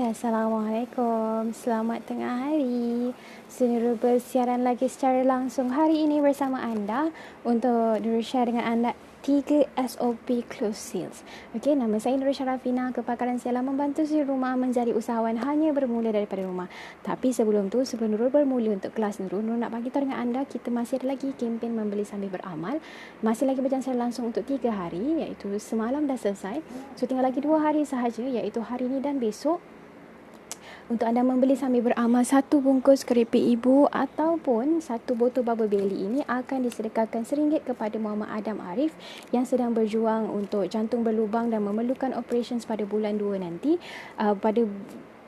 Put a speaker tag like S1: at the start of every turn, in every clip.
S1: Assalamualaikum. Selamat tengah hari. Nurul bersiaran lagi secara langsung hari ini bersama anda untuk Nurul share dengan anda 3 SOP Close Sales. Okey, nama saya Nurul Syarafina. Kepakaran saya adalah membantu si rumah menjadi usahawan hanya bermula daripada rumah. Tapi sebelum Nurul bermula untuk kelas Nurul nak bagi tahu dengan anda, kita masih ada lagi kempen membeli sambil beramal. Masih lagi berjalan secara langsung untuk 3 hari, iaitu semalam dah selesai. So tinggal lagi 2 hari sahaja, iaitu hari ini dan besok. Untuk anda membeli sambil beramal 1 bungkus keripik ibu ataupun 1 botol Bubble Belly ini akan disedekahkan RM1 kepada Muhammad Adam Arif yang sedang berjuang untuk jantung berlubang dan memerlukan operation pada bulan 2 nanti, pada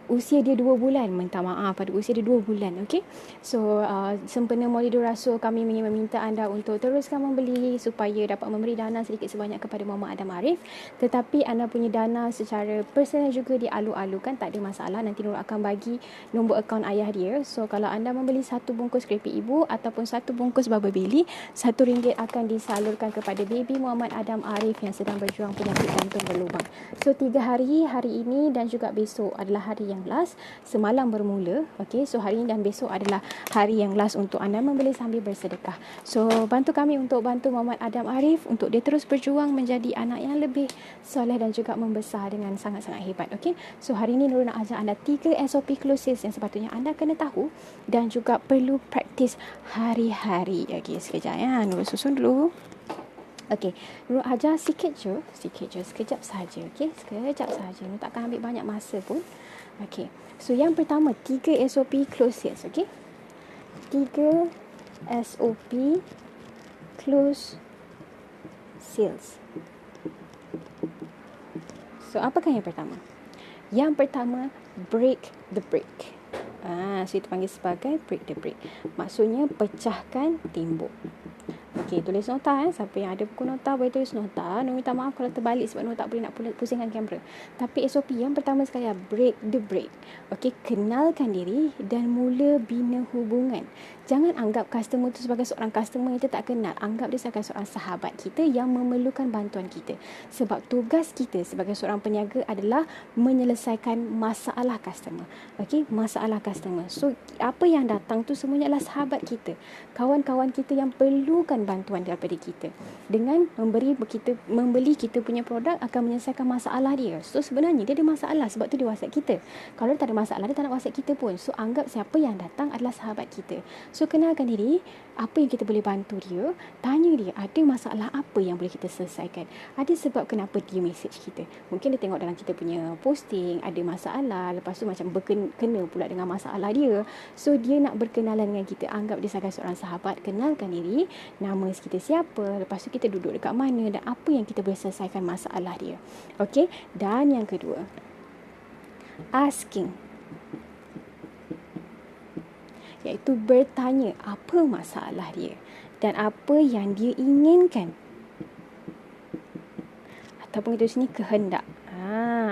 S1: usia dia 2 bulan, minta maaf, pada usia dia 2 bulan. Okay, so sempena Maulidul Rasul, kami ingin meminta anda untuk teruskan membeli supaya dapat memberi dana sedikit sebanyak kepada Muhammad Adam Arif. Tetapi anda punya dana secara personal juga dialu-alukan, tak ada masalah. Nanti Nurul akan bagi nombor akaun ayah dia. So kalau anda membeli 1 bungkus keripik ibu ataupun 1 bungkus Bubble Belly, RM1 akan disalurkan kepada baby Muhammad Adam Arif yang sedang berjuang penyakit jantung berlubang. So 3 hari, hari ini dan juga besok adalah hari yang last. Semalam bermula. Okay, so hari ini dan besok adalah hari yang last untuk anda membeli sambil bersedekah. So bantu kami untuk bantu Muhammad Adam Arif untuk dia terus berjuang menjadi anak yang lebih soleh dan juga membesar dengan sangat-sangat hebat. Okay, so hari ini Nurul nak ajar anda 3 SOP Close Sales yang sepatutnya anda kena tahu dan juga perlu praktis hari-hari. Okay, sekejap ya, Nurul susun dulu. Okey, Nurul ajar sekejap saja. Okey, sekejap saja. Nurul takkan ambil banyak masa pun. Okey, so yang pertama 3 SOP Close Sales. Okey, 3 SOP Close Sales. So apakah yang pertama? Yang pertama, break the break. So itu panggil sebagai break the break. Maksudnya pecahkan tembok. Okey, tulis nota. Siapa yang ada buku nota boleh tulis nota. Nurul minta maaf kalau terbalik sebab Nurul tak boleh nak pusingkan kamera. Tapi SOP yang pertama sekali adalah break the break. Okey, kenalkan diri dan mula bina hubungan. Jangan anggap customer tu sebagai seorang customer yang kita tak kenal. Anggap dia sebagai seorang sahabat kita yang memerlukan bantuan kita. Sebab tugas kita sebagai seorang peniaga adalah menyelesaikan masalah customer. Okey, masalah customer. So apa yang datang tu semuanya adalah sahabat kita, kawan-kawan kita yang perlukan bantuan daripada kita. Dengan membeli kita punya produk akan menyelesaikan masalah dia. So sebenarnya dia ada masalah, sebab tu dia WhatsApp kita. Kalau dia tak ada masalah, dia tak nak WhatsApp kita pun. So anggap siapa yang datang adalah sahabat kita. So kenalkan diri, apa yang kita boleh bantu dia, tanya dia ada masalah apa yang boleh kita selesaikan. Ada sebab kenapa dia message kita. Mungkin dia tengok dalam kita punya posting ada masalah, lepas tu macam berkena pula dengan masalah dia. So dia nak berkenalan dengan kita, anggap dia sebagai seorang sahabat. Kenalkan diri, nama kita siapa, lepas tu kita duduk dekat mana dan apa yang kita boleh selesaikan masalah dia. Okey, dan yang kedua, asking, iaitu bertanya apa masalah dia dan apa yang dia inginkan. Ataupun kita sini kehendak.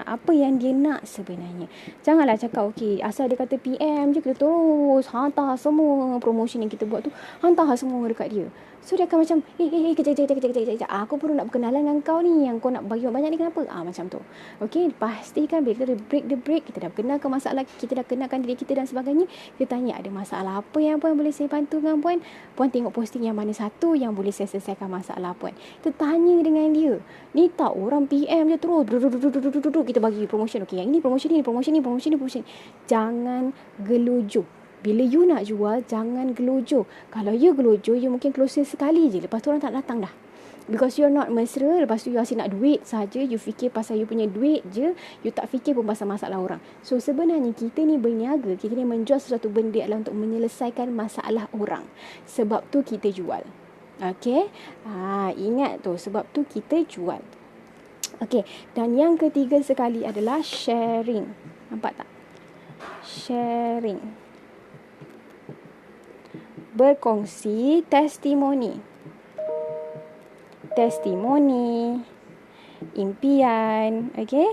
S1: Apa yang dia nak sebenarnya. Janganlah cakap okey, asal dia kata PM je kita terus hantar semua promotion yang kita buat tu, hantar semua dekat dia. So dia akan macam kejap. Aku perlu nak berkenalan dengan kau ni, yang kau nak bagi banyak ni kenapa? Macam tu. Okey, pastikan bila kita break the break, kita dah kenalkan masalah, kita dah kenalkan diri kita dan sebagainya. Kita tanya ada masalah apa yang puan boleh saya bantu dengan puan? Puan tengok posting yang mana satu yang boleh saya selesaikan masalah puan. Kita tanya dengan dia. Ni tak orang PM je terus kita bagi promotion. Okey, yang ini promotion ni. Jangan gelojoh. Bila you nak jual, jangan gelojoh. Kalau you gelojoh, you mungkin close sekali je. Lepas tu orang tak datang dah. Because you're not mesra. Lepas tu you asyik nak duit saja. You fikir pasal you punya duit je. You tak fikir pun pasal masalah orang. So sebenarnya kita ni berniaga. Kita ni menjual sesuatu benda adalah untuk menyelesaikan masalah orang. Sebab tu kita jual. Okey. Ingat tu. Sebab tu kita jual. Okey. Dan yang ketiga sekali adalah sharing. Nampak tak? Sharing. Berkongsi testimoni, impian, okey,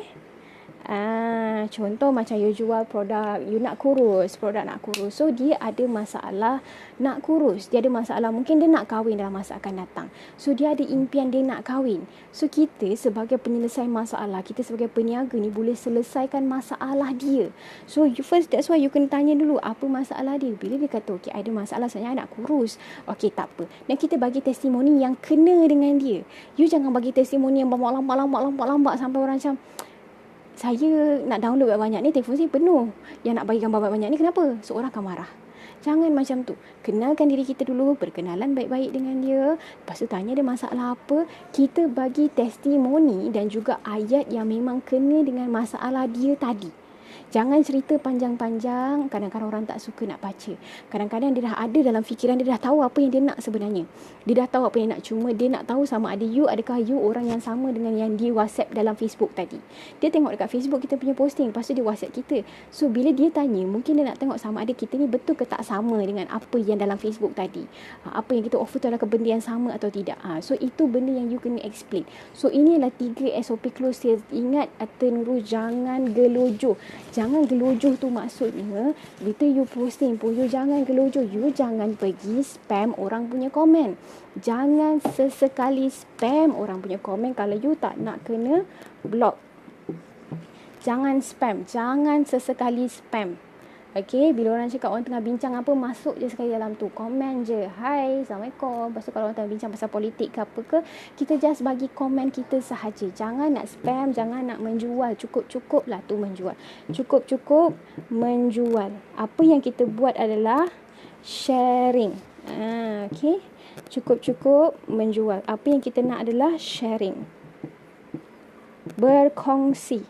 S1: Contoh macam you jual produk, you nak kurus, produk nak kurus. So, dia ada masalah nak kurus. Dia ada masalah, mungkin dia nak kahwin dalam masa akan datang. So, dia ada impian dia nak kahwin. So, kita sebagai penyelesai masalah, kita sebagai peniaga ni boleh selesaikan masalah dia. So, that's why you kena tanya dulu apa masalah dia. Bila dia kata, okay, ada masalah sebenarnya I nak kurus. Okay, tak apa. Dan kita bagi testimoni yang kena dengan dia. You jangan bagi testimoni yang lambat sampai orang macam, saya nak download banyak ni, telefon saya penuh. Yang nak bagi gambar banyak ni kenapa? So, orang akan marah. Jangan macam tu. Kenalkan diri kita dulu, berkenalan baik-baik dengan dia. Lepas tu tanya dia masalah apa. Kita bagi testimoni dan juga ayat yang memang kena dengan masalah dia tadi. Jangan cerita panjang-panjang. Kadang-kadang orang tak suka nak baca. Kadang-kadang dia dah ada dalam fikiran, dia dah tahu apa yang dia nak sebenarnya. Dia dah tahu apa yang nak. Cuma dia nak tahu sama ada adakah you orang yang sama dengan yang dia WhatsApp dalam Facebook tadi. Dia tengok dekat Facebook kita punya posting, lepas tu dia WhatsApp kita. So, bila dia tanya, mungkin dia nak tengok sama ada kita ni betul ke tak sama dengan apa yang dalam Facebook tadi. Apa yang kita offer tu adalah benda yang sama atau tidak. So, itu benda yang you kena explain. So, ini adalah 3 SOP close sales. Ingat, Nurul, jangan gelojoh. Jangan gelojoh tu maksudnya, bila you posting pun, you jangan gelojoh. You jangan pergi spam orang punya komen. Jangan sesekali spam orang punya komen kalau you tak nak kena block. Jangan spam. Jangan sesekali spam. Okay, bila orang cakap orang tengah bincang apa, masuk je sekali dalam tu. Komen je. Hai, Assalamualaikum. Lepas tu kalau orang tengah bincang pasal politik ke apa ke, kita just bagi komen kita sahaja. Jangan nak spam, jangan nak menjual. Cukup-cukup lah tu menjual. Cukup-cukup menjual. Apa yang kita buat adalah sharing. Okay. Cukup-cukup menjual. Apa yang kita nak adalah sharing. Berkongsi.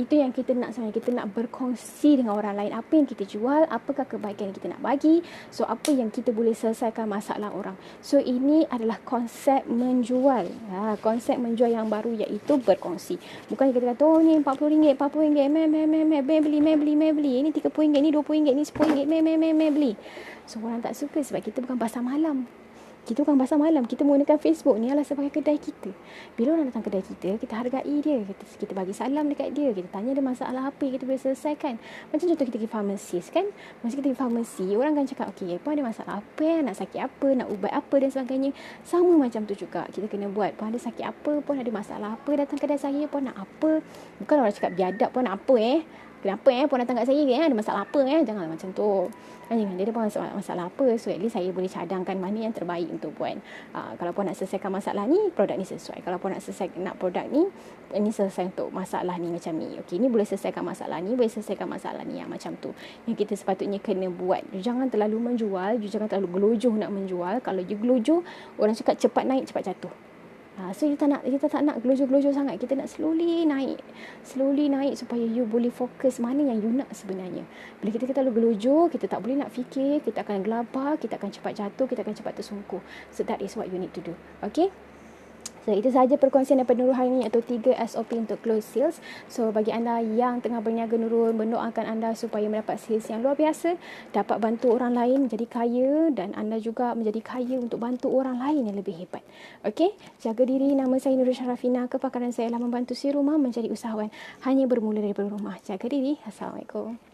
S1: Itu yang kita nak sebenarnya. Kita nak berkongsi dengan orang lain apa yang kita jual, apakah kebaikan yang kita nak bagi. So, apa yang kita boleh selesaikan masalah orang. So, ini adalah konsep menjual. Konsep menjual yang baru iaitu berkongsi. Bukan kita kata, oh ni RM40, beli. Ini RM30, ini RM20, ini RM10, beli. So, orang tak suka sebab kita bukan pasar malam. Kita bukan pasar malam. Kita menggunakan Facebook ni adalah sebagai kedai kita. Bila orang datang kedai kita, kita hargai dia. Kita bagi salam dekat dia. Kita tanya dia masalah apa yang kita boleh selesaikan. Macam contoh kita pergi farmasis kan. Masa kita pergi farmasi, orang akan cakap, okay, apa ada masalah apa, nak sakit apa, nak ubat apa dan sebagainya. Sama macam tu juga. Kita kena buat. Pun ada sakit apa, pun ada masalah apa, datang kedai saya pun nak apa. Bukan orang cakap biadab pun nak apa Kenapa pun datang kat saya ada masalah apa Janganlah macam tu. Dia ada masalah apa. So at least saya boleh cadangkan mana yang terbaik untuk buat. Kalau pun nak selesaikan masalah ni, produk ni sesuai. Kalau pun nak produk ni, ini selesai untuk masalah ni macam ni. Okey, ni boleh selesaikan masalah ni, boleh selesaikan masalah ni, yang macam tu. Yang kita sepatutnya kena buat. Jangan terlalu menjual, jangan terlalu gelojoh nak menjual. Kalau you gelojoh, orang cakap cepat naik, cepat jatuh. So kita tak nak gelojoh-gelojoh sangat. Kita nak slowly naik supaya you boleh fokus mana yang you nak sebenarnya. Bila kita terlalu gelojoh, kita tak boleh nak fikir, kita akan gelabah, kita akan cepat jatuh, kita akan cepat tersungkur. So that is what you need to do. Okay? So, itu sahaja perkongsian daripada Nurul hari ini, atau 3 SOP untuk close sales. So, bagi anda yang tengah berniaga, Nurul mendoakan anda supaya mendapat sales yang luar biasa, dapat bantu orang lain menjadi kaya, dan anda juga menjadi kaya untuk bantu orang lain yang lebih hebat. Okey, jaga diri. Nama saya Nurul Syarafina. Kepakaran saya adalah membantu si rumah menjadi usahawan hanya bermula daripada rumah. Jaga diri. Assalamualaikum.